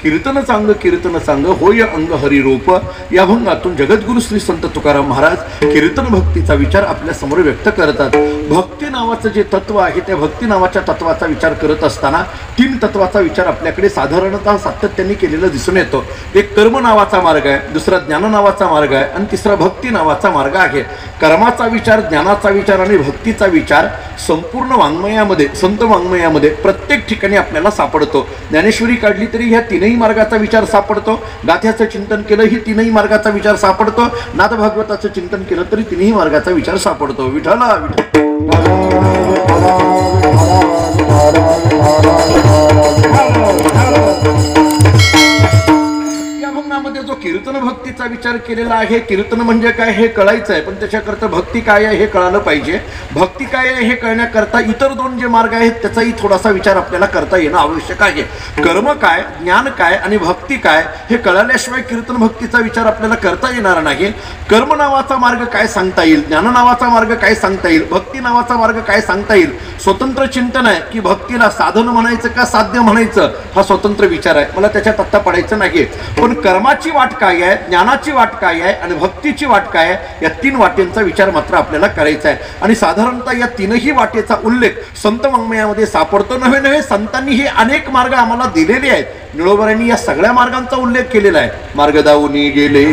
कीर्तन सांग होय अंग हरिरूप या भंगातून जगद्गुरु श्री संत तुकाराम महाराज कीर्तन भक्तीचा विचार आपल्या समोर व्यक्त करतात। भक्ती नावाचं जे तत्व आहे त्या भक्ती नावाच्या तत्वाचा विचार करत असताना 3 तत्वाचा विचार आपल्याकडे साधारणतः सातत्याने केलेला दिसून येतो। एक कर्म नावाचा मार्ग आहे, दुसरा ज्ञान नावाचा मार्ग आहे आणि तिसरा भक्ती नावाचा मार्ग आहे। कर्माचा विचार, ज्ञानाचा विचार आणि भक्तीचा विचार संपूर्ण वाङ्मयामध्ये, संत वाङ्मयामध्ये प्रत्येक ठिकाणी आपल्याला सापडतो। ज्ञानेश्वरी काढली तरी ह्या 3ही मार्गाचा विचार सापडतो। गाथ्याचं चिंतन केलं ही 3ही मार्गाचा विचार सापडतो। नाथ भागवताचं चिंतन केलं तरी 3ही मार्गाचा विचार सापडतो। विठ्ठला विठ्ठल मध्ये जो कीर्तन भक्तीचा विचार केलेला आहे, कीर्तन म्हणजे काय हे कळायचं आहे, पण त्याच्याकरता भक्ती काय आहे हे कळालं पाहिजे। भक्ती काय आहे हे कळण्याकरता इतर 2 जे मार्ग आहेत त्याचाही थोडासा विचार आपल्याला करता येणं आवश्यक आहे। कर्म काय, ज्ञान काय आणि भक्ती काय हे कळाल्याशिवाय कीर्तन भक्तीचा विचार आपल्याला करता येणार नाही। कर्म नावाचा मार्ग काय सांगता येईल, ज्ञान नावाचा मार्ग काय सांगता येईल, भक्ती नावाचा मार्ग काय सांगता येईल, स्वतंत्र चिंतन आहे की भक्तीला साधन म्हणायचं का साध्य म्हणायचं हा स्वतंत्र विचार आहे, मला त्याच्यात आत्ता पडायचं नाही। पण कर्माची वाट काय आहे, ज्ञानाची वाट काय आहे आणि भक्तीची वाट काय आहे या 3 वाटेंचा विचार मात्र आपल्याला करायचा आहे। आणि साधारणतः या 3ही वाटेचा उल्लेख संत वाङ्मयामध्ये सापडतो। नव्हे संतांनी हे अनेक मार्ग आम्हाला दिलेले आहेत। निळोबरांनी या सगळ्या मार्गांचा उल्लेख केलेला आहे। मार्ग दावूनी गेले,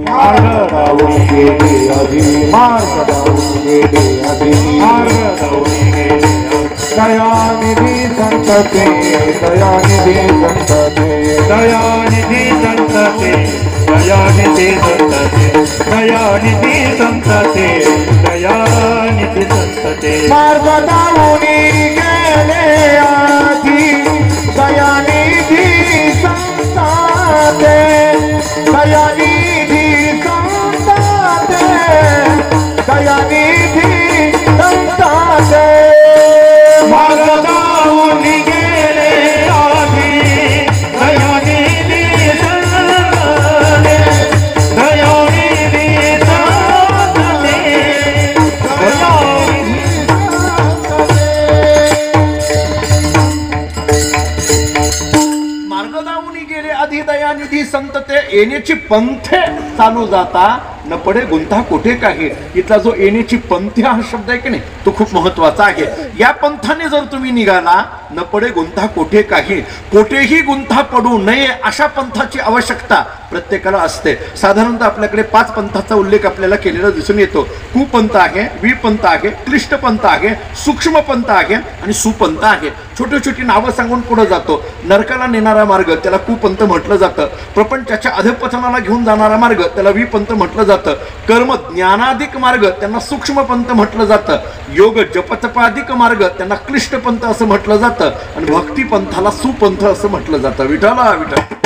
मार्ग दावूनी गेले आधी, मार्ग दावूनी गेले आधी, मार्ग दावूनी गेले दयानिधी संत ते, दयानिधी संत ते, दयानिधी संत ते, दयानिधी संत ते, दयानिधी संत ते, दयानिधी संत ते। मार्ग दावूनी गेले आधी दयानिधी संत ते, दयानिधी संत ते, दयानिधी संत ते। मार्ग दावूनी गेले आधी दयानिधी संत ते, दयानिधी संत ते, दयानिधी संत ते। मार्ग दावूनी गेले आधी दयानिधी संत ते, येण्याची पंथे चालू जाता न पडे गुंता कोठे काही। इथला जो येण्याची पंथी हा शब्द आहे की नाही तो खूप महत्वाचा आहे। या पंथाने जर तुम्ही निघाला न पडे गुंता कोठे काही, कोठेही गुंता पडू नये अशा पंथाची आवश्यकता प्रत्येकाला असते। साधारणतः आपल्याकडे 5 पंथाचा उल्लेख आपल्याला केलेला दिसून येतो। कुपंथ आहे, विपंथ आहे, क्लिष्ट पंथ आहे, सूक्ष्म पंथ आहे आणि सुपंथ आहे। छोटी छोटी नावं सांगून पुढे जातो। नरकाला नेणारा मार्ग त्याला कुपंथ म्हटलं जातं। प्रपंचाच्या अधपतनाला घेऊन जाणारा मार्ग त्याला विपंथ म्हटलं जातं। कर्म ज्ञानाधिक मार्ग त्यांना सूक्ष्म पंथ म्हटलं जातं। योग जपतपाधिक मार्ग त्यांना क्लिष्ट पंथ असं म्हटलं जातं आणि भक्ती पंथाला सुपंथ असं म्हटलं जातं। विठ्ठला विठ्ठल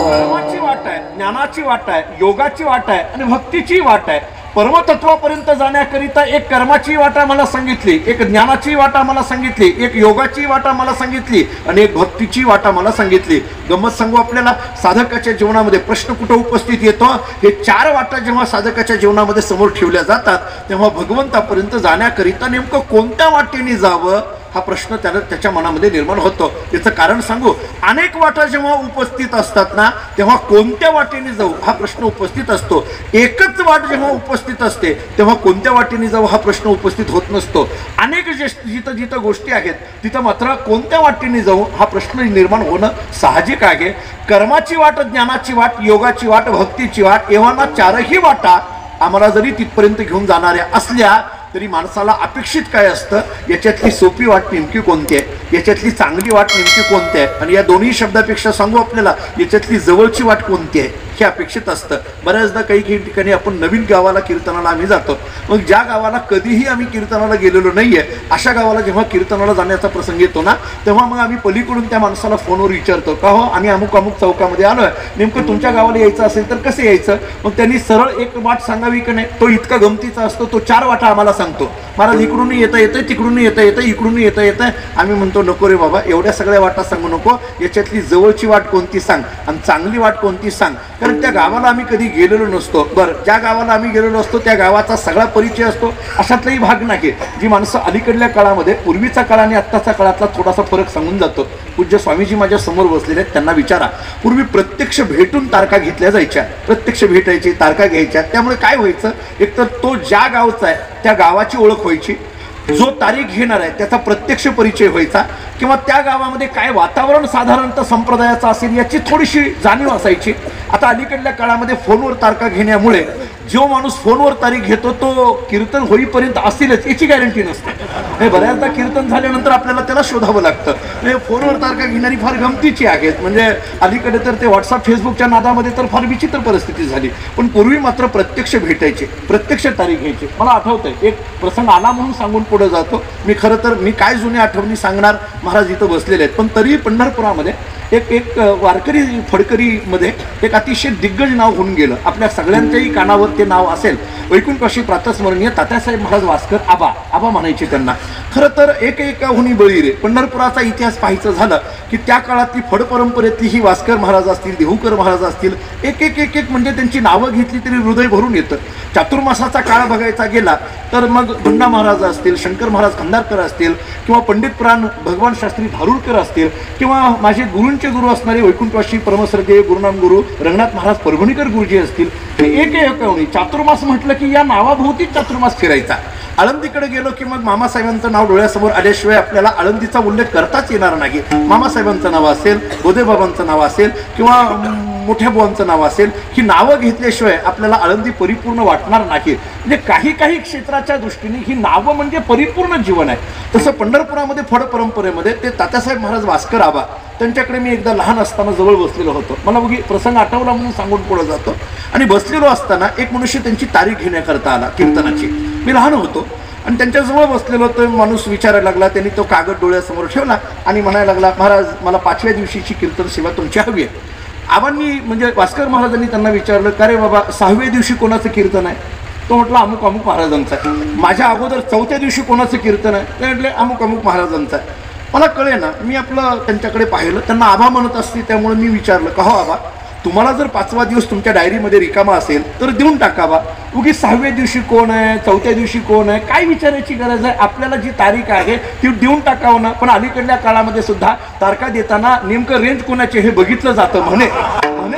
कर्माची वाट आहे, ज्ञानाची वाट आहे, योगाची वाट आहे आणि भक्तीची वाट आहे। परमतत्वापर्यंत जाण्याकरिता एक कर्माची वाट आम्हाला सांगितली, एक ज्ञानाची वाट आम्हाला सांगितली, एक योगाची वाट आम्हाला सांगितली आणि एक भक्तीची वाट आम्हाला सांगितली। गंमत सांगू आपल्याला, साधकाच्या जीवनामध्ये प्रश्न कुठं उपस्थित येतो, हे 4 वाटा जेव्हा साधकाच्या जीवनामध्ये समोर ठेवल्या जातात तेव्हा भगवंतापर्यंत जाण्याकरिता नेमकं कोणत्या वाटेने जावं हा प्रश्न त्याच्या मनामध्ये निर्माण होतो। याचं कारण सांगू, अनेक वाटा जेव्हा उपस्थित असतात ना तेव्हा कोणत्या वाटेने जाऊ हा प्रश्न उपस्थित असतो। एकच वाट जेव्हा उपस्थित असते तेव्हा कोणत्या वाटेने जाऊ हा प्रश्न उपस्थित होत नसतो। अनेक जिथं जिथं गोष्टी आहेत तिथं मात्र कोणत्या वाटेने जाऊ हा प्रश्न निर्माण होणं साहजिक आहे। कर्माची वाट, ज्ञानाची वाट, योगाची वाट, भक्तीची वाट एव्हा 4ही वाटा आम्हाला जरी तिथपर्यंत घेऊन जाणाऱ्या असल्या तरी माणसाला अपेक्षित काय असतं, याच्यातली सोपी वाट नेमकी कोणती आहे, याच्यातली चांगली वाट नेमकी कोणती आहे आणि या दोन्ही शब्दापेक्षा सांगू आपल्याला याच्यातली जवळची वाट कोणती आहे हे अपेक्षित असतं। बऱ्याचदा काही काही ठिकाणी आपण नवीन गावाला कीर्तनाला आम्ही जातो, मग ज्या गावाला कधीही आम्ही कीर्तनाला गेलेलो नाहीये अशा गावाला जेव्हा कीर्तनाला जाण्याचा प्रसंग येतो ना तेव्हा मग आम्ही पलीकडून त्या माणसाला फोनवर विचारतो का हो आम्ही अमुक अमुक चौकामध्ये आलोय, नेमकं तुमच्या गावाला यायचं असेल तर कसं यायचं। मग त्यांनी सरळ एक वाट सांगावी की नाही, तो इतका गमतीचा असतो, तो 4 वाटा आम्हाला सांगतो। महाराज इकडून येता येतं, तिकडून येता येतं, इकडून येता येतं। आम्ही म्हणतो म्हणतो नको रे बाबा, एवढ्या सगळ्या वाटा सांगू नको, याच्यातली जवळची वाट कोणती सांग आणि चांगली वाट कोणती सांग. कारण त्या गावाला आम्ही कधी गेलेलो नसतो. बरं, ज्या गावाला आम्ही गेलेलो असतो त्या गावाचा सगळा परिचय असतो अशातलाही भाग नाही. जी माणसं अलीकडल्या काळामध्ये, पूर्वीचा काळ आणि आत्ताचा काळातला थोडासा फरक सांगून जातो. पूज्य स्वामीजी माझ्या समोर बसलेले आहेत, त्यांना विचारा. पूर्वी प्रत्यक्ष भेटून तारखा घेतल्या जायच्या, प्रत्यक्ष भेटायची, तारखा घ्यायच्या. त्यामुळे काय व्हायचं, एकतर तो ज्या गावचा आहे त्या गावाची ओळख व्हायची, जो तारीख घेणार आहे त्याचा प्रत्यक्ष परिचय व्हायचा, किंवा त्या गावामध्ये काय वातावरण साधारणतः संप्रदायाचं असेल याची थोडीशी जाणीव असायची. आता अलीकडल्या काळामध्ये फोनवर तारखा घेण्यामुळे जो माणूस फोनवर तारीख घेतो तो कीर्तन होईपर्यंत असेलच याची गॅरंटी नसते. हे बऱ्याचदा कीर्तन झाल्यानंतर आपल्याला त्याला शोधावं लागतं. हे फोनवर तारखा घेणारी फार गमतीची आहेत. म्हणजे अलीकडे तर ते व्हॉट्सअप फेसबुकच्या नादामध्ये तर फार विचित्र परिस्थिती झाली. पण पूर्वी मात्र प्रत्यक्ष भेटायचे, प्रत्यक्ष तारीख घ्यायची. मला आठवतंय एक प्रसंग आला म्हणून सांगून पुढे जातो. मी खरं तर मी काय जुन्या आठवणी सांगणार, महाराज इथं बसलेले आहेत. पण तरी पंढरपुरामध्ये एक वारकरी फडकरीमध्ये एक अतिशय दिग्गज नाव होऊन गेलं. आपल्या सगळ्यांच्याही कानावर ते नाव असेल. वैकुंठवासी प्रातस्मरणीय तात्यासाहेब महाराज वास्कर आबा म्हणायचे त्यांना. खरं तर एकाहुनी बळी रे. पंढरपुराचा इतिहास पाहायचं झालं की त्या काळातली फड परंपरेतली ही वास्कर महाराज असतील, देहूकर महाराज असतील, एक म्हणजे त्यांची नावं घेतली तरी हृदय भरून येतं. चातुर्मासाचा काळ बघायचा गेला तर मग बंडा महाराज असतील, शंकर महाराज खंदारकर असतील, किंवा पंडित पुराण भगवान शास्त्री धारुरकर असतील, किंवा माझे गुरूंचे गुरु असणारे वैकुंठवासी परमश्रद्धेय गुरुनाम गुरु रंगनाथ महाराज परभणीकर गुरुजी असतील. हे चातुर्मास म्हटलं की या नावाभोवतीच चातुर्मास फिरायचा. आळंदीकडे गेलो की मग मामासाहेबांचं नाव डोळ्यासमोर आल्याशिवाय आपल्याला आळंदीचा उल्लेख करताच येणार नाही. मामासाहेबांचं नाव असेल, बोधेबाबांचं नाव असेल, किंवा मोठ्या बुवांचं नाव असेल, ही नावं घेतल्याशिवाय आपल्याला आळंदी परिपूर्ण वाटणार नाही. म्हणजे काही क्षेत्राच्या दृष्टीने ही नावं म्हणजे परिपूर्ण जीवन आहे. तसं पंढरपुरामध्ये फड परंपरेमध्ये ते तात्यासाहेब महाराज वास्कर आबा, त्यांच्याकडे मी एकदा लहान असताना जवळ बसलेलो होतो. मला बघी प्रसंग आठवला म्हणून सांगून पुढे जातो. आणि बसलेलो असताना एक मनुष्य त्यांची तारीख घेण्याकरता आला कीर्तनाची. मी लहान होतो आणि त्यांच्याजवळ बसलेलो तो माणूस विचारायला लागला. त्यांनी तो कागद डोळ्यासमोर ठेवला आणि म्हणायला लागला, महाराज मला 5व्या दिवशीची कीर्तन सेवा तुमची हवी आहे. आबांनी म्हणजे वास्कर महाराजांनी त्यांना विचारलं, का रे बाबा 6व्या दिवशी कोणाचं कीर्तन आहे? तो म्हटलं अमुक अमुक महाराजांचं आहे. माझ्या अगोदर 4थ्या दिवशी कोणाचं कीर्तन आहे? ते म्हटले अमुक अमुक महाराजांचं आहे. मला कळे ना, मी आपलं त्यांच्याकडे पाहिलं, त्यांना आबा म्हणत असते, त्यामुळे मी विचारलं, का हो आबा, तुम्हाला जर 5वा दिवस तुमच्या डायरीमध्ये रिकामा असेल तर देऊन टाकावा. उगी 6व्या दिवशी कोण आहे, 4थ्या दिवशी कोण आहे, काय विचारायची गरज आहे? आपल्याला जी तारीख आहे ती देऊन टाकावं ना. पण अलीकडल्या काळामध्ये सुद्धा तारखा देताना नेमकं रेंज कोणाचे हे बघितलं जातं म्हणे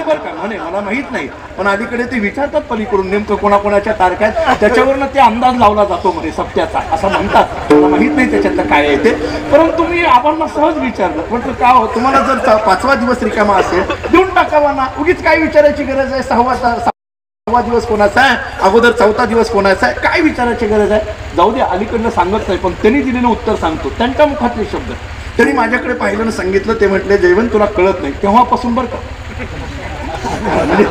बरं का, म्हणे मला माहीत नाही, पण अलीकडे ते विचारतात पलीकडून नेमकं कोणाकोणाच्या तारखा आहेत, त्याच्यावरनं ते अंदाज लावला जातो म्हणे सप्त्याचा, असं म्हणतात. मला माहीत नाही त्याच्यातलं काय आहे ते. परंतु मी आबांना सहज विचारलं, म्हटलं का हो, तुम्हाला जर 5वा दिवस रिकामा असेल देऊन टाकावा ना. उगीच काय विचारायची गरज आहे? 6वा दिवस कोणाचा आहे, अगोदर 4था दिवस कोणाचा आहे, काय विचारायची गरज आहे? जाऊ दे, अलीकडनं सांगत नाही, पण त्यांनी दिलेलं उत्तर सांगतो. त्यांच्या मुखातले शब्द त्यांनी माझ्याकडे पाहिलं आणि सांगितलं. ते म्हटले, जयवंत तुला कळत नाही. तेव्हापासून बरं का, म्हणजे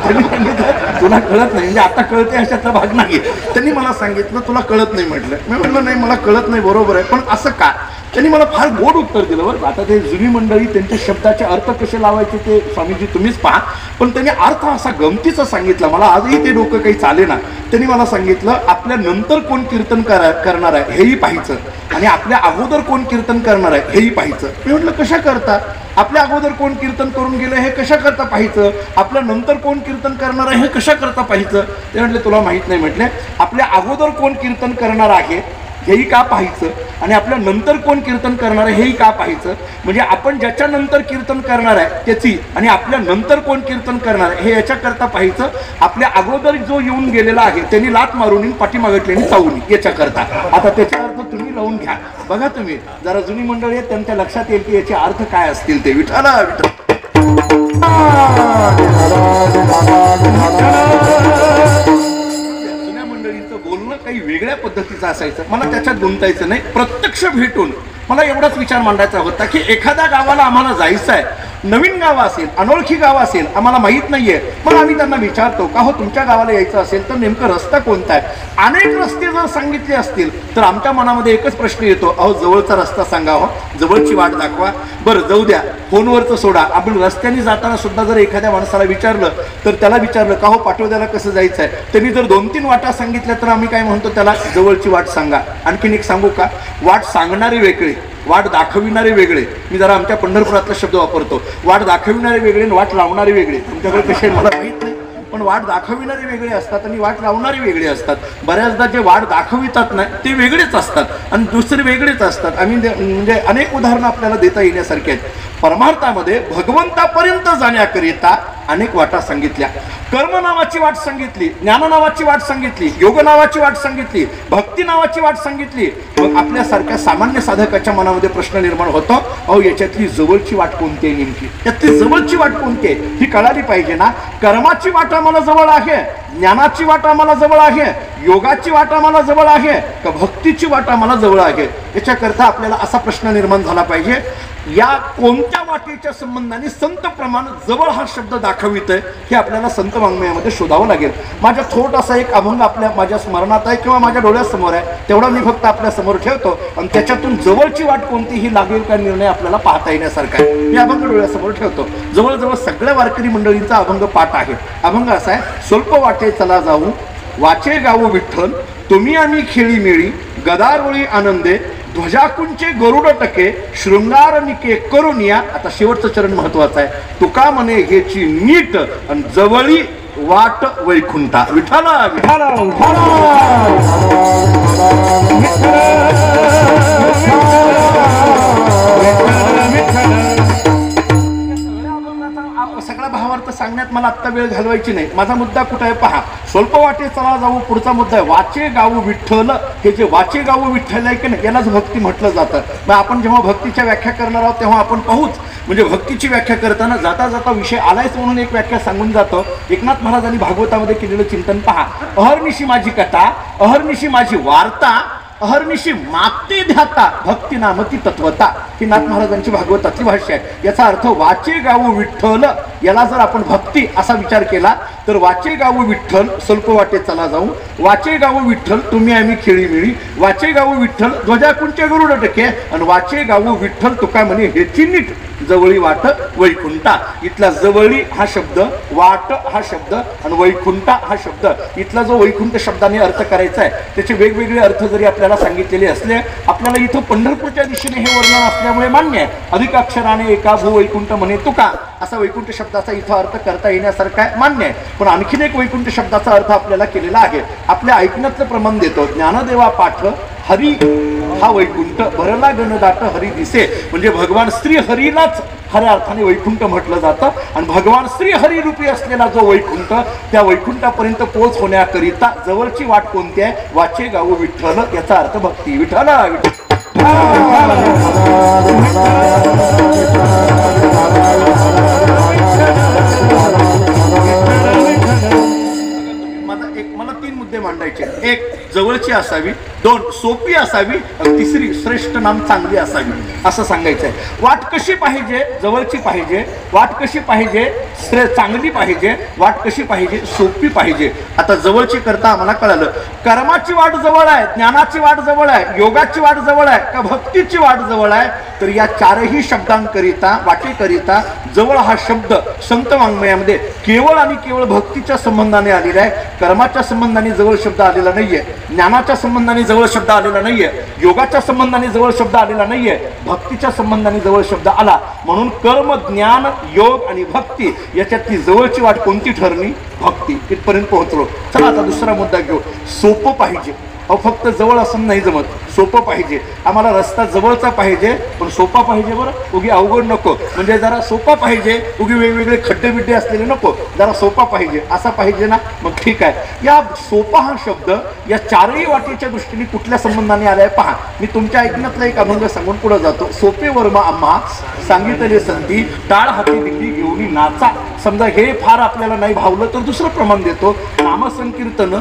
तुला कळत नाही म्हणजे आता कळते अशातला भाग नाही. त्यांनी मला सांगितलं तुला कळत नाही म्हटलं. मी म्हटलं नाही मला कळत नाही, बरोबर आहे, पण असं का? त्यांनी मला फार गोड उत्तर दिलं. बरं, आता ते जुनी मंडळी त्यांच्या शब्दाचे अर्थ कसे लावायचे ते स्वामीजी तुम्हीच पहा. पण त्यांनी अर्थ असा गमतीचा सांगितला. मला आजही ते डोकं काही चाले ना. त्यांनी मला सांगितलं, आपल्या नंतर कोण कीर्तन करणार आहे हेही पाहायचं, आणि आपल्या अगोदर कोण कीर्तन करणार आहे हेही पाहायचं. मी म्हटलं कशा करता? आपल्या अगोदर कोण कीर्तन करून गेलं हे कशा करता पाहायचं, आपल्या नंतर कोण कीर्तन करणार आहे हे कशा करता पाहायचं? ते म्हटले तुला माहित नाही. म्हटले आपल्या अगोदर कोण कीर्तन करणार आहे हेही का पाहायचं, आणि आपल्या नंतर कोण कीर्तन करणार आहे हेही का पाहायचं. म्हणजे आपण ज्याच्या नंतर कीर्तन करणार आहे त्याची, आणि आपल्या नंतर कोण कीर्तन करणार आहे हे याच्याकरता पाहायचं. आपल्या अगोदर जो येऊन गेलेला आहे त्यांनी लात मारून पाठीमागटल्याने चावून याच्याकरता. आता त्याचा अर्थ तुम्ही लावून घ्या. बघा तुम्ही जरा जुनी मंडळी आहेत त्यांच्या लक्षात येईल की याचे अर्थ काय असतील ते. विठाला विठ्ठल बोलणं काही वेगळ्या पद्धतीचं असायचं. मला त्याच्यात गुंतायचं नाही. प्रत्यक्ष भेटून मला एवढाच विचार मांडायचा होता की एखाद्या गावाला आम्हाला जायचं आहे, नवीन गाव असेल, अनोळखी गाव असेल, आम्हाला माहीत नाहीये, मग आम्ही त्यांना विचारतो का हो तुमच्या गावाला यायचं असेल तर नेमकं रस्ता कोणता आहे? अनेक रस्ते जर सांगितले असतील तर आमच्या मनामध्ये एकच प्रश्न येतो, अहो जवळचा रस्ता सांगा, हो जवळची वाट दाखवा. बरं जाऊ द्या, फोनवरचं सोडा, आपण रस्त्याने जाताना सुद्धा जर एखाद्या माणसाला विचारलं तर त्याला विचारलं का हो पाटोद्याला कसं जायचं आहे, त्यांनी जर 2-3 वाटा सांगितल्या तर आम्ही काय म्हणतो, त्याला जवळची वाट सांगा. आणखीन एक सांगू का, वाट सांगणारे वेगळे वाट दाखविणारे वेगळे. मी जरा आमच्या पंढरपुरातला शब्द वापरतो, वाट दाखविणारे वेगळे आणि वाट लावणारे वेगळे. तुमच्याकडे कसे मला माहीत नाही, पण वाट दाखविणारे वेगळे असतात आणि वाट लावणारे वेगळे असतात. बऱ्याचदा जे वाट दाखवितात ना ते वेगळेच असतात आणि दुसरे वेगळेच असतात. आम्ही म्हणजे अनेक उदाहरणं आपल्याला देता येण्यासारखी आहेत. परमार्थामध्ये भगवंतापर्यंत जाण्याकरिता अनेक वाटा सांगितल्या. कर्म नावाची वाट सांगितली, ज्ञान नावाची वाट सांगितली, योग नावाची वाट सांगितली, भक्ती नावाची वाट सांगितली. मग आपल्यासारख्या सामान्य साधकाच्या मनामध्ये प्रश्न निर्माण होतो, अहो याच्यातली जवळची वाट कोणती आहे नेमकी, यातली जवळची वाट कोणती आहे ही कळाली पाहिजे ना. कर्माची वाट आम्हाला जवळ आहे, ज्ञानाची वाट आम्हाला जवळ आहे, योगाची वाट आम्हाला जवळ आहे का भक्तीची वाट आम्हाला जवळ आहे. याच्याकरता आपल्याला असा प्रश्न निर्माण झाला पाहिजे, या कोणत्या वाटेच्या संबंधाने संत प्रमाण जवळ हा शब्द दाखवित आहे हे आपल्याला संत वाङ्मयामध्ये शोधावं लागेल. माझा छोटासा एक अभंग माझ्या स्मरणात आहे किंवा माझ्या डोळ्यासमोर आहे, तेवढा मी फक्त आपल्या समोर ठेवतो आणि त्याच्यातून जवळची वाट कोणती ही लागेल का निर्णय आपल्याला पाहता येण्यासारखा आहे. मी अभंग डोळ्यासमोर ठेवतो. जवळजवळ सगळ्या वारकरी मंडळींचा अभंग पाठ आहे. अभंग असा आहे, स्वल्प वाटे चला जाऊ, वाचे गाऊ विठ्ठल, तुम्ही आम्ही खेळी मिळी, गदारोळी आनंदे, ध्वजाकुंचे गरुड टके, शृंगार निके करुनिया. आता शेवटचं चरण महत्वाचं आहे, तुका म्हणे हेची नीट आणि जवळी वाट वैकुंठा. विठाला विठाला सगळा भावार्थ सांगण्यात मला आत्ता वेळ घालवायची नाही. माझा मुद्दा कुठे आहे पहा. स्वल्प वाटे चला जाऊ, पुढचा मुद्दा आहे वाचे गाऊ विठ्ठल. हे जे वाचे गाऊ विठ्ठल आहे की नाही यालाच भक्ती म्हटलं जातं. मग आपण जेव्हा भक्तीच्या व्याख्या करणार आहोत तेव्हा आपण पाहूच, म्हणजे भक्तीची व्याख्या करताना जाता जाता विषय आलायच म्हणून एक व्याख्या सांगून जातो. एकनाथ महाराजांनी भागवतामध्ये केलेलं चिंतन पहा. अहर्निशी माझी कथा, अहर्निशी माझी वार्ता, अहर्निशी मागते ध्याता, भक्ती नामती तत्वता. ही नाथ महाराजांची भागवतातली भाष्य आहे. याचा अर्थ वाचे गाऊ विठ्ठल, याला जर आपण भक्ती असा विचार केला तर वाचे गाऊ विठ्ठल, स्वल्प वाटे चला जाऊ, वाचे गाऊ विठ्ठल, तुम्ही आम्ही खेळी मिळी, वाचे गाऊ विठ्ठल, ध्वजाकुंचे गरुड टके, आणि वाचे गाऊ विठ्ठल तुका म्हणे हेची नीट, जवळी वाट वैकुंठा. इथला जवळी हा शब्द, वाट हा शब्द आणि वैकुंठा हा शब्द, इथला जो वैकुंठ शब्दाने अर्थ करायचा आहे त्याचे वेगवेगळे अर्थ जरी आपल्याला सांगितलेले असले, आपल्याला इथं पंढरपूरच्या दिशेने हे वर्णन असल्यामुळे मान्य आहे. अधिक अक्षराने एका भू वैकुंठ म्हणे तुका, असा वैकुंठ शब्दाचा इथं अर्थ करता येण्यासारखा आहे, मान्य आहे. पण आणखीन एक वैकुंठ शब्दाचा अर्थ आपल्याला केलेला आहे. आपल्या ऐकण्यातलं प्रमाण देतो, ज्ञानदेवा पाठ हरी हा वैकुंठ, भरला गणदाट हरी दिसे. म्हणजे भगवान श्री हरीलाच खऱ्या अर्थाने वैकुंठ म्हटलं जातं. आणि भगवान श्री हरी रूपी असलेला जो वैकुंठ, त्या वैकुंठापर्यंत पोहोच होण्याकरिता जवळची वाट कोणती आहे, वाचे गाऊ विठ्ठल, याचा अर्थ भक्ती. विठ्ठला मला तीन मुद्दे मांडायचे. एक, जवळची असावी. दोन, सोपी असावी. तिसरी, श्रेष्ठ नाम चांगली असावी, असं सांगायचं आहे. वाट कशी पाहिजे, जवळची पाहिजे. वाट कशी पाहिजे, चांगली पाहिजे. वाट कशी पाहिजे, सोपी पाहिजे. आता जवळची करता आम्हाला कळालं, कर्माची वाट जवळ आहे, ज्ञानाची वाट जवळ आहे, योगाची वाट जवळ आहे का भक्तीची वाट जवळ आहे. तर या चारही शब्दांकरिता, वाटेकरिता जवळ हा शब्द संत वाङ्मयामध्ये केवळ आणि केवळ भक्तीच्या संबंधाने आलेला आहे. कर्माच्या संबंधाने जवळ शब्द आलेला नाहीये, ज्ञानाच्या संबंधाने जवळ शब्द आलेला नाहीये, योगाच्या संबंधाने जवळ शब्द आलेला नाहीये, भक्तीच्या संबंधाने जवळ शब्द आला. म्हणून कर्म, ज्ञान, योग आणि भक्ती याच्यातली जवळची वाट कोणती ठरली, भक्ती. इथपर्यंत पोहोचलो. चला आता दुसरा मुद्दा घेऊ. सोपं पाहिजे. अहो फक्त जवळ असं नाही जमत, सोपं पाहिजे. आम्हाला रस्ता जवळचा पाहिजे पण सोपा पाहिजे. बरं, उगी अवघड नको, म्हणजे जरा सोपा पाहिजे. उगी वेगवेगळे खड्डे बिड्डे असलेले नको, जरा सोपा पाहिजे, असा पाहिजे ना, मग ठीक आहे. या सोपा हा शब्द या चारही वाटेच्या दृष्टीने कुठल्या संबंधाने आलाय पहा. मी तुमच्या ऐकण्यातला एक अभंग सांगून पुढे जातो. सोपे वर्मा आम्हा सांगितले संती, टाळ हाती दिल्ली घेऊन नाचा. समजा हे फार आपल्याला नाही भावलं तर दुसरं प्रमाण देतो. नामसंकीर्तन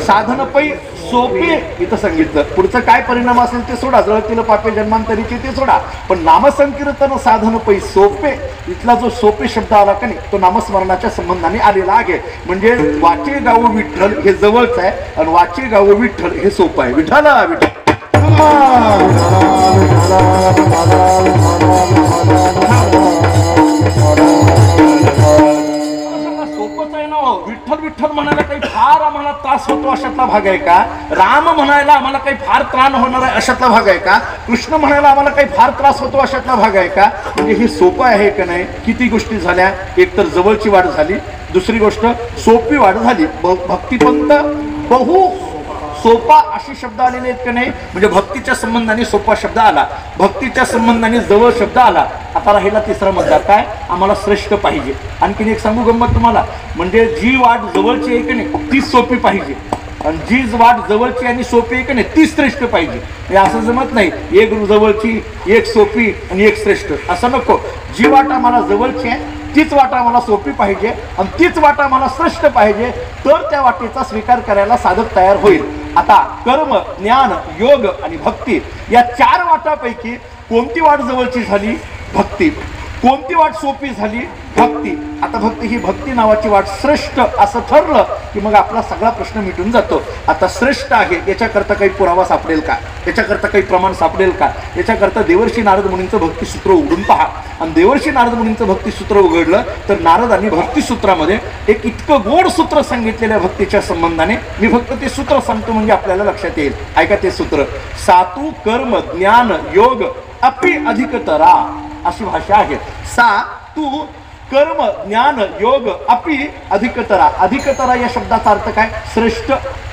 साधन पै सोपे, इथं सांगितलं. पुढचं काय परिणाम असेल ते सोडा, जळतील पापे जन्मांतरीचे ते सोडा. पण नामसंकीर्तन साधन पै सोपे, इथला जो सोपे शब्द आला का नाही तो नामस्मरणाच्या संबंधाने आलेला आहे. म्हणजे वाचे गाऊ विठ्ठल हे जवळच आहे आणि वाचे गाऊ विठ्ठल हे सोपं आहे. विठ्ठला विठ्ठल सोपंच आहे ना. विठ्ठल विठ्ठल म्हणायला काही फार फार आम्हाला त्रास होतो अशातला भाग आहे का? राम म्हणायला आम्हाला काही फार त्राण होणार आहे अशातला भाग आहे का? कृष्ण म्हणायला आम्हाला काही फार त्रास होतो अशातला भाग आहे का? म्हणजे हे सोपं आहे का नाही? किती गोष्टी झाल्या. एक तर जवळची वाढ झाली, दुसरी गोष्ट सोपी वाढ झाली. भक्तिपंत बहु सोपा असे शब्द आलेले आहेत का नाही? म्हणजे भक्तीच्या संबंधाने सोपा शब्द आला, भक्तीच्या संबंधाने जवळ शब्द आला. आता राहिला तिसरा मुद्दा काय? आम्हाला श्रेष्ठ पाहिजे. आणखीन एक सांगू गंमत तुम्हाला, म्हणजे जी वाट जवळची आहे की नाही ती सोपी पाहिजे, आणि जी वाट जवळची आणि सोपी आहे की नाही ती श्रेष्ठ पाहिजे. हे असं जमत नाही एक जवळची एक सोपी आणि एक श्रेष्ठ असं नको. जी वाट आम्हाला जवळची आहे तीच वाट आम्हाला सोपी पाहिजे आणि तीच वाट आम्हाला श्रेष्ठ पाहिजे, तर त्या वाटेचा स्वीकार करायला साधक तयार होईल. आता कर्म, ज्ञान, योग आणि भक्ती या 4 वाटापैकी कोणती वाट जवळची झाली? भक्ती. कोणती वाट सोपी झाली? भक्ती. आता भक्ती ही भक्ती नावाची वाट श्रेष्ठ असं ठरलं की मग आपला सगळा प्रश्न मिटून जातो. आता श्रेष्ठ आहे याच्याकरता काही पुरावा सापडेल का? याच्याकरता काही प्रमाण सापडेल का? याच्याकरता देवर्षी नारद मुनींचं भक्तिसूत्र उघडून पहा. आणि देवर्षी नारद मुनींचं भक्तिसूत्र उघडलं तर नारदांनी भक्तिसूत्रामध्ये एक इतकं गोड सूत्र सांगितलेलं भक्तीच्या संबंधाने. मी फक्त ते सूत्र सांगतो म्हणजे आपल्याला लक्षात येईल. ऐका ते सूत्र. सातू कर्म ज्ञान योग अपि अधिकतरा अशी भाषा आहे. सा तू कर्म ज्ञान योग अपि अधिकतरा. अधिकतरा या शब्दाचा अर्थ काय? श्रेष्ठ.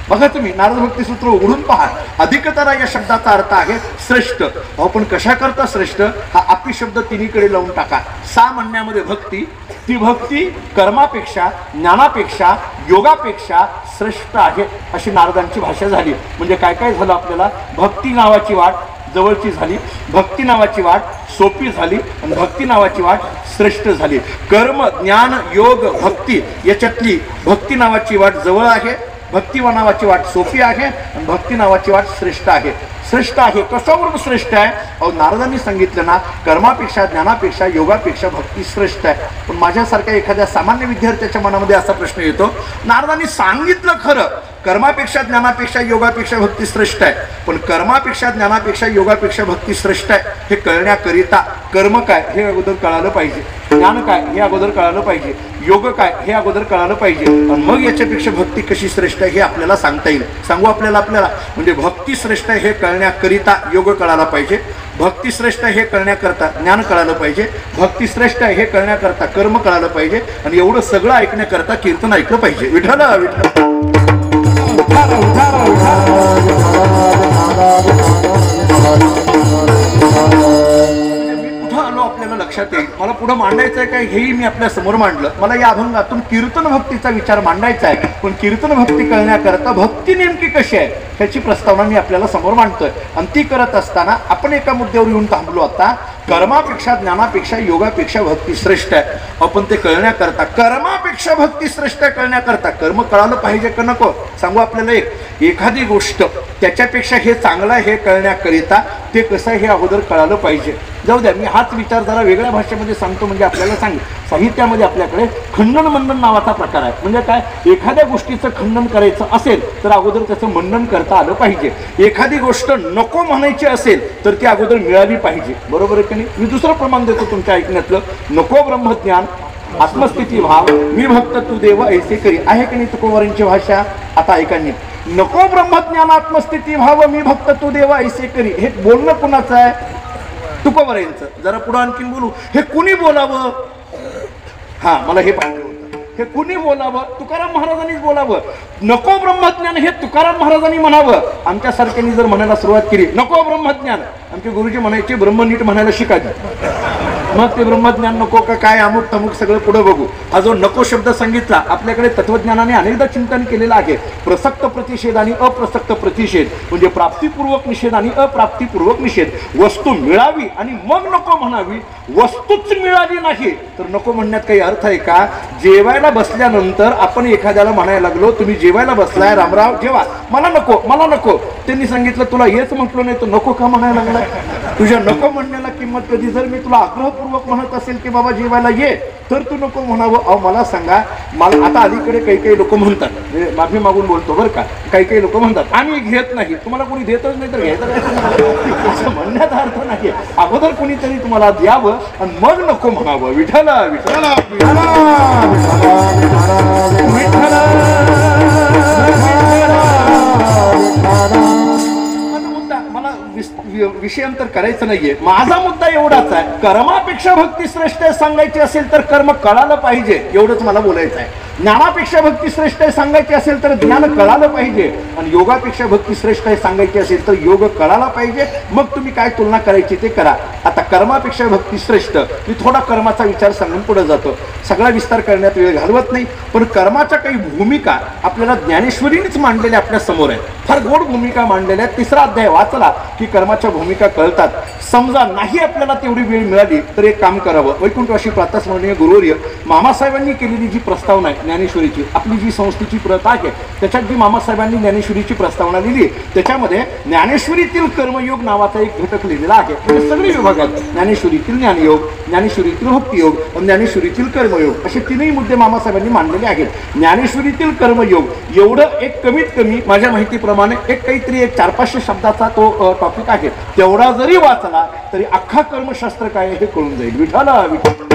बघा तुम्ही नारद भक्ती सूत्र उघडून पहा. अधिकतरा या शब्दाचा अर्थ आहे श्रेष्ठ. अहो पण कशा करता श्रेष्ठ? हा अपि शब्द तिन्हीकडे लावून टाका. सा म्हणण्यामध्ये भक्ती, ती भक्ती कर्मापेक्षा ज्ञानापेक्षा योगापेक्षा श्रेष्ठ आहे अशी नारदांची भाषा झाली. म्हणजे काय काय झालं आपल्याला? भक्ती नावाची वाट जवळची झाली, भक्ती नावाची वाट सोपी झाली आणि भक्ती नावाची वाट श्रेष्ठ झाली. कर्म ज्ञान योग भक्ती याच्यातली भक्ती नावाची वाट जवळ आहे, भक्ती नावाची वाट सोपी आहे आणि भक्ती नावाची वाट श्रेष्ठ आहे. श्रेष्ठ आहे कशावरून श्रेष्ठ आहे? अहो नारदांनी सांगितलं ना, कर्मापेक्षा ज्ञानापेक्षा योगापेक्षा भक्ती श्रेष्ठ आहे. पण माझ्यासारख्या एखाद्या सामान्य विद्यार्थ्याच्या मनामध्ये असा प्रश्न येतो, नारदांनी सांगितलं खरं कर्मापेक्षा ज्ञानापेक्षा योगापेक्षा भक्ती श्रेष्ठ आहे, पण कर्मापेक्षा ज्ञानापेक्षा योगापेक्षा भक्ती श्रेष्ठ आहे हे कळण्याकरिता कर्म काय हे अगोदर कळालं पाहिजे, ज्ञान काय हे अगोदर कळालं पाहिजे, योग काय हे अगोदर कळालं पाहिजे, आणि मग याच्यापेक्षा भक्ती कशी श्रेष्ठ आहे हे आपल्याला सांगता येईल. सांगू आपल्याला म्हणजे भक्ती श्रेष्ठ आहे हे कळण्याकरिता योग कळाला पाहिजे, भक्ती श्रेष्ठ आहे हे कळण्याकरता ज्ञान कळालं पाहिजे, भक्ती श्रेष्ठ आहे हे कळण्याकरता कर्म कळालं पाहिजे, आणि एवढं सगळं ऐकण्याकरता कीर्तन ऐकलं पाहिजे. विठ्ठल विठ्ठल आपल्याला लक्षात येईल. मला पुढे मांडायचं आहे काय हेही मी आपल्या समोर मांडलं. मला या अभंगातून कीर्तन भक्तीचा विचार मांडायचा आहे, पण कीर्तन भक्ती कळण्याकरता भक्ती नेमकी कशी आहे ह्याची प्रस्तावना मी आपल्याला समोर मांडतोय. आणि ती करत असताना आपण एका मुद्द्यावर येऊन थांबलो. आता कर्मापेक्षा ज्ञानापेक्षा योगापेक्षा भक्ती श्रेष्ठ आहे. आपण ते कळण्याकरता कर्मापेक्षा भक्ती श्रेष्ठ कळण्याकरता कर्म कळालं पाहिजे का नको? सांगू आपल्याला एखादी गोष्ट त्याच्यापेक्षा हे चांगलं आहे हे कळण्याकरिता ते कसं आहे हे अगोदर कळालं पाहिजे. जाऊ द्या, मी हाच विचार जरा वेगळ्या भाषेमध्ये सांगतो म्हणजे आपल्याला सांग. साहित्यामध्ये आपल्याकडे खंडन मंडन नावाचा प्रकार आहे. म्हणजे काय? एखाद्या गोष्टीचं खंडन करायचं असेल तर अगोदर त्याचं मंडन करता आलं पाहिजे. एखादी गोष्ट नको म्हणायची असेल तर ती अगोदर मिळाली पाहिजे. बरोबर आहे की नाही? मी दुसरं प्रमाण देतो तुमच्या ऐकण्यातलं. नको ब्रह्मज्ञान आत्मस्थिती भाव मी भक्त तू देव ऐसे करी आहे की नाही तुकोबारांची भाषा? आता ऐका नीट. नको ब्रह्मज्ञान आत्मस्थिती भाव मी भक्त तू देव ऐसे करी हे बोलणं कुणाचं आहे? तुकोबारांचं. जरा पुढे आणखीन बोलू. हे कुणी बोलावं? हा मला हे पाहिजे होतं. हे कुणी बोलावं? तुकाराम महाराजांनीच बोलावं. नको ब्रह्मज्ञान हे तुकाराम महाराजांनी म्हणावं. आमच्यासारख्यांनी जर म्हणायला सुरुवात केली नको ब्रह्मज्ञान, आमचे गुरुजी म्हणायचे ब्रह्म नीट म्हणायला शिकायचे, मग ते ब्रह्मज्ञान नको का काय अमुक तमुक सगळं पुढे बघू. हा जो नको शब्द सांगितला आपल्याकडे तत्वज्ञानाने अनेकदा चिंतन केलेलं आहे. प्रसक्त प्रतिषेध आणि अप्रसक्त प्रतिषेध म्हणजे प्राप्तिपूर्वक निषेध आणि अप्राप्तिपूर्वक निषेध. वस्तू मिळावी आणि मग नको म्हणावी. वस्तूच मिळाली नाही तर नको म्हणण्यात काही अर्थ आहे का? जेवायला बसल्यानंतर आपण एखाद्याला म्हणायला लागलो तुम्ही जेवायला बसलाय रामराव जेवा, मला नको मला नको. त्यांनी सांगितलं तुला हेच म्हटलं नाही तर नको का म्हणायला लागलाय? तुझ्या नको म्हणण्याला किंमत कधी जर मी तुला आग्रहपूर्वक म्हणत असेल की बाबा जेवायला ये तर तू नको म्हणावं. अहो मला सांगा, मला आता अलीकडे काही लोक म्हणतात, माफी मागून बोलतो बरं का, काही लोक म्हणतात आम्ही घेत नाही. तुम्हाला कोणी देतच नाही तर घ्यायचं म्हणण्याचा अर्थ नाही. अगोदर कोणीतरी तुम्हाला द्यावं आणि मग नको म्हणावं. विठ्ठला विठ्ठला विठ्ठला विठ्ठला माझा मुद्दा मला विषयांतर करायचं नाहीये. माझा मुद्दा एवढाच आहे, कर्मापेक्षा भक्ती श्रेष्ठ आहे सांगायची असेल तर कर्म कळालं पाहिजे, एवढंच मला बोलायचं आहे. ज्ञानापेक्षा भक्ती श्रेष्ठ आहे सांगायची असेल तर ज्ञान कळालं पाहिजे, आणि योगापेक्षा भक्ती श्रेष्ठ आहे सांगायची असेल तर योग कळाला पाहिजे. मग तुम्ही काय तुलना करायची ते करा. आता कर्मापेक्षा भक्ती श्रेष्ठ, मी थोडा कर्माचा विचार सांगून पुढे जातो, सगळा विस्तार करण्यात वेळ घालवत नाही. पण कर्माच्या काही भूमिका आपल्याला ज्ञानेश्वरीनेच मांडलेल्या आपल्या समोर आहेत, फार गोड भूमिका मांडलेल्या आहेत. 3रा अध्याय वाचला की कर्माच्या भूमिका कळतात. समजा नाही आपल्याला तेवढी वेळ मिळाली तर एक काम करावं, वैकुंठवासी प्रातस्मरणीय गुरुवर्य मामासाहेबांनी केलेली जी प्रस्तावना आहे ज्ञानेश्वरीची, आपली जी संस्थेची प्रत आहे त्याच्यात जी मामासाहेबांनी ज्ञानेश्वरीची प्रस्तावना लिहिली त्याच्यामध्ये ज्ञानेश्वरीतील कर्मयोग नावाचा एक घटक लिहिलेला आहे. म्हणजे सगळे विभागात ज्ञानेश्वरीतील ज्ञानयोग, ज्ञानेश्वरीतील भक्तियोग, ज्ञानेश्वरीतील कर्मयोग असे 3ही मुद्दे मामासाहेबांनी मांडलेले आहेत. ज्ञानेश्वरीतील कर्मयोग एवढं एक कमीत कमी माझ्या माहितीप्रमाणे एक काहीतरी 400-500 शब्दाचा तो टॉपिक आहे. तेवढा जरी वाचला तरी अख्खा कर्मशास्त्र काय हे कळून जाईल. विठाला विठाला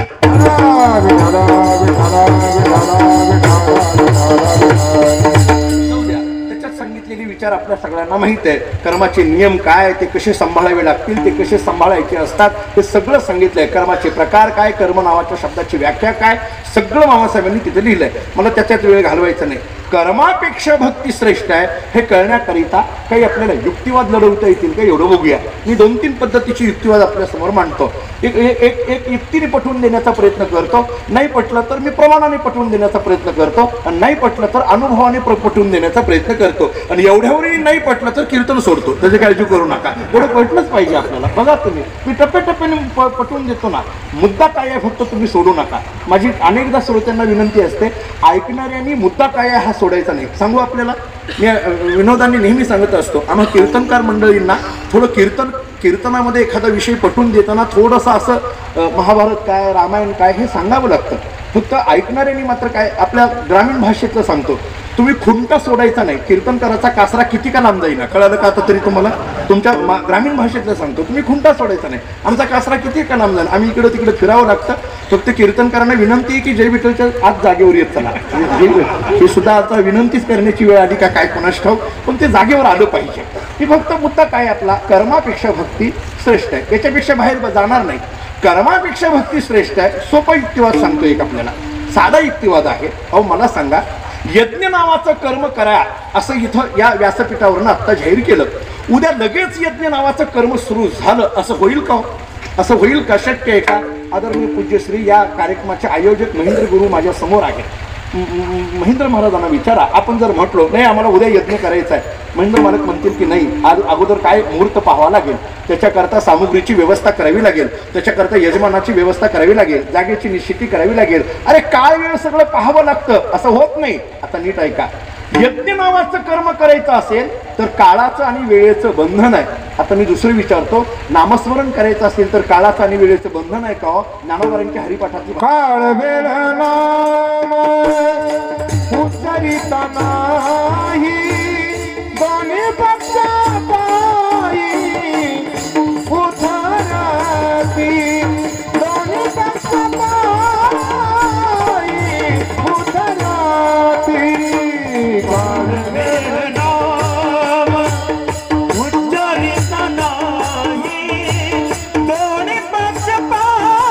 त्याच्यात सांगितलेले विचार आपल्या सगळ्यांना माहित आहे. कर्माचे नियम काय, ते कसे सांभाळावे लागतील, ते कसे सांभाळायचे असतात हे सगळं सांगितलंय. कर्माचे प्रकार काय, कर्म नावाच्या शब्दाची व्याख्या काय, सगळं मामासाहेबांनी तिथे लिहिलंय. मला त्याच्यात वेळ घालवायचा नाही. कर्मापेक्षा भक्ती श्रेष्ठ आहे हे कळण्याकरिता काही आपल्याला युक्तिवाद लढवता येतील का एवढं बघूया. मी 2-3 पद्धतीची युक्तिवाद आपल्या समोर मांडतो. एक युक्तीने पटवून देण्याचा प्रयत्न करतो, नाही पटलं तर मी प्रमाणाने पटवून देण्याचा प्रयत्न करतो, आणि नाही पटलं तर अनुभवाने पटवून देण्याचा प्रयत्न करतो. आणि एवढ्यावरही नाही पटलं तर कीर्तन सोडतो. त्याची काळजी करू नका, एवढं पटलंच पाहिजे आपल्याला. बघा तुम्ही, मी टप्प्याटप्प्याने पटवून देतो ना. मुद्दा काय आहे फक्त तुम्ही सोडू नका. माझी अनेकदा श्रोत्यांना विनंती असते, ऐकणाऱ्यांनी मुद्दा काय आहे हा सोडायचा नाही. सांगू आपल्याला, मी विनोदांनी नेहमी सांगत असतो, आम्हा कीर्तनकार मंडळींना थोडं कीर्तनामध्ये एखादा विषय पटवून देताना थोडंसं असं महाभारत काय, रामायण काय हे सांगावं लागतं. फक्त ऐकणाऱ्यांनी मात्र काय, आपल्या ग्रामीण भाषेतलं सांगतो, तुम्ही खुंटा सोडायचा नाही. कीर्तनकाराचा कासरा किती का लांब जाईना, कळालं का आता तरी तुम्हाला? तुमच्या ग्रामीण भाषेतलं सांगतो, तुम्ही खुंटा सोडायचा नाही. आमचा कासरा किती का लांब जाईल, आम्ही इकडं तिकडे फिरावं लागतं. फक्त कीर्तनकारांना विनंती आहे की जय विठ्ठलच्या आज जागेवर येत चला. हे सुद्धा आता विनंतीच करण्याची वेळ आली का काय कोणास ठाऊक, पण ते जागेवर आलं पाहिजे. ही फक्त मुद्दा काय आपला, कर्मापेक्षा भक्ती श्रेष्ठ आहे, याच्यापेक्षा बाहेर जाणार नाही. कर्मापेक्षा भक्ती श्रेष्ठ आहे. सोपा युक्तिवाद सांगतो एक आपल्याला, साधा युक्तिवाद आहे. अहो मला सांगा, यज्ञ नावाचं कर्म करा असं इथं या व्यासपीठावरनं आत्ता जाहीर केलं, उद्या लगेच यज्ञ नावाचं कर्म सुरू झालं असं होईल का? असं होईल का? शक्य आहे का? आदरणीय पूज्यश्री या कार्यक्रमाचे आयोजक महेंद्र गुरु माझ्या समोर आहेत. महेंद्र महाराजांना विचारा, आपण जर म्हटलो नाही आम्हाला उद्या यज्ञ करायचा आहे, महेंद्र महाराज म्हणतील की नाही, आज अगोदर काय मुहूर्त पाहावा लागेल, त्याच्याकरता सामुग्रीची व्यवस्था करावी लागेल, त्याच्याकरता यजमानाची व्यवस्था करावी लागेल, जागेची निश्चिती करावी लागेल. अरे काळ वेळ सगळं पाहावं लागतं, असं होत नाही. आता नीट ऐका, यज्ञ नावाचं कर्म करायचं असेल तर काळाचं आणि वेळेचं बंधन आहे. आता मी दुसरं विचारतो, नामस्मरण करायचं असेल तर काळाचं आणि वेळेचं बंधन आहे का? ज्ञानोबांच्या हरिपाठाची काळ वेळ नाम उच्चारिता नाही, दोन्ही पक्ष पायी उतरती, दोन्ही पक्ष पायी उतरती. काळ वेळ नाम उच्चारिता नाही, दोन्ही पक्ष पायी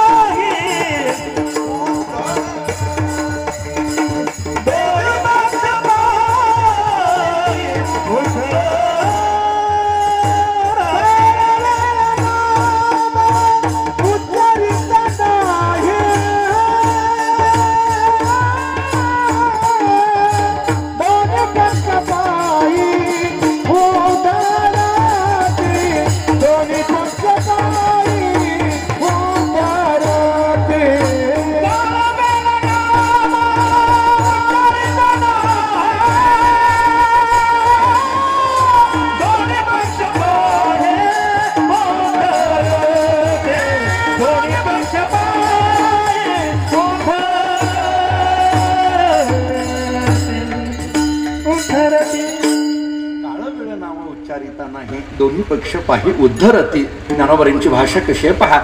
नाही, दोन्ही पक्ष पाही उद्धरती. ज्ञानोबांची भाषा कशी आहे पहा.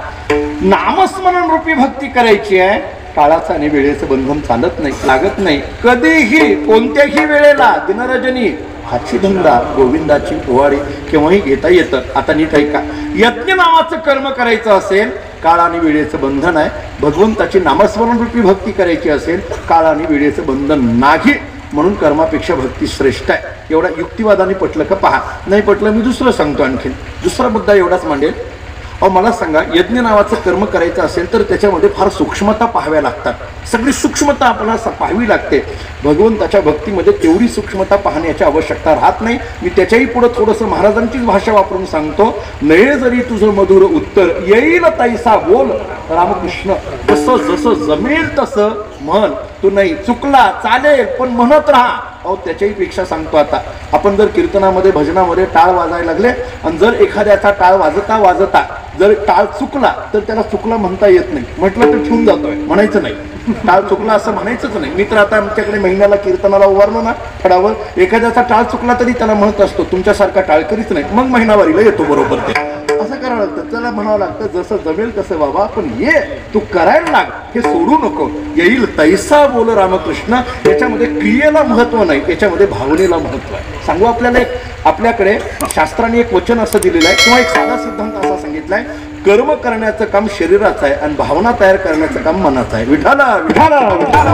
नामस्मरण रूपी भक्ती करायची आहे, काळाचं आणि वेळेचं बंधन चालत नाही, लागत नाही. कधीही कोणत्याही वेळेला दिनरजनी हाची धंदा गोविंदाची पोवाडी केव्हाही घेता येतं. आता नीट ऐका, यज्ञ नावाचं कर्म करायचं असेल, काळ आणि वेळेचं बंधन आहे. भगवंताची नामस्मरण रूपी भक्ती करायची असेल, काळ आणि वेळेचं बंधन नाही. म्हणून कर्मापेक्षा भक्ती श्रेष्ठ आहे. एवढा युक्तिवादाने पटलं का पहा. नाही पटलं मी दुसरं सांगतो. आणखीन दुसरा मुद्दा एवढाच मांडेल. अहो मला सांगा, यज्ञ नावाचं कर्म करायचं असेल तर त्याच्यामध्ये फार सूक्ष्मता पाहाव्या लागतात. सगळी सूक्ष्मता आपल्याला पाहावी लागते. भगवंताच्या भक्तीमध्ये तेवढी सूक्ष्मता पाहण्याची आवश्यकता राहत नाही. मी त्याच्याही पुढे थोडंसं महाराजांचीच भाषा वापरून सांगतो. नये जरी तुझं मधुर उत्तर, येईल तैसा बोल रामकृष्ण. जसं जसं जमेल तसं म्हण. तू नाही चुकला चालेल पण म्हणत राहा. अहो त्याच्याही पेक्षा सांगतो, आता आपण जर कीर्तनामध्ये भजनामध्ये टाळ वाजायला लागले आणि जर एखाद्याचा टाळ वाजता वाजता जर टाळ चुकला तर त्याला चुकला म्हणता येत नाही. म्हटलं तर ठेवून जातोय, म्हणायचं नाही. टाळ चुकला असं म्हणायचंच नाही. मी तर आता आमच्याकडे महिन्याला कीर्तनाला उभारलो ना फडावर, एखाद्याचा टाळ चुकला तरी त्याला म्हणत असतो तुमच्यासारखा टाळकरीच नाही. मग महिनावारीला येतो बरोबर. ते असं करावं लागतं. त्याला म्हणावं लागतं जसं जमेल तसं बाबा, पण ये तू करायला लाग, हे सोडू नको. येईल तैसा बोल रामकृष्ण. याच्यामध्ये क्रियेला महत्व नाही, याच्यामध्ये भावनेला महत्व आहे. सांगू आपल्याला आपल्याकडे शास्त्राने एक वचन असं दिलेलं आहे किंवा एक साधा सिद्धांत असा सांगितलाय, कर्म करण्याचं काम शरीराचं आहे आणि भावना तयार करण्याचं काम मनाचं आहे. विठाला विठाला विठाला.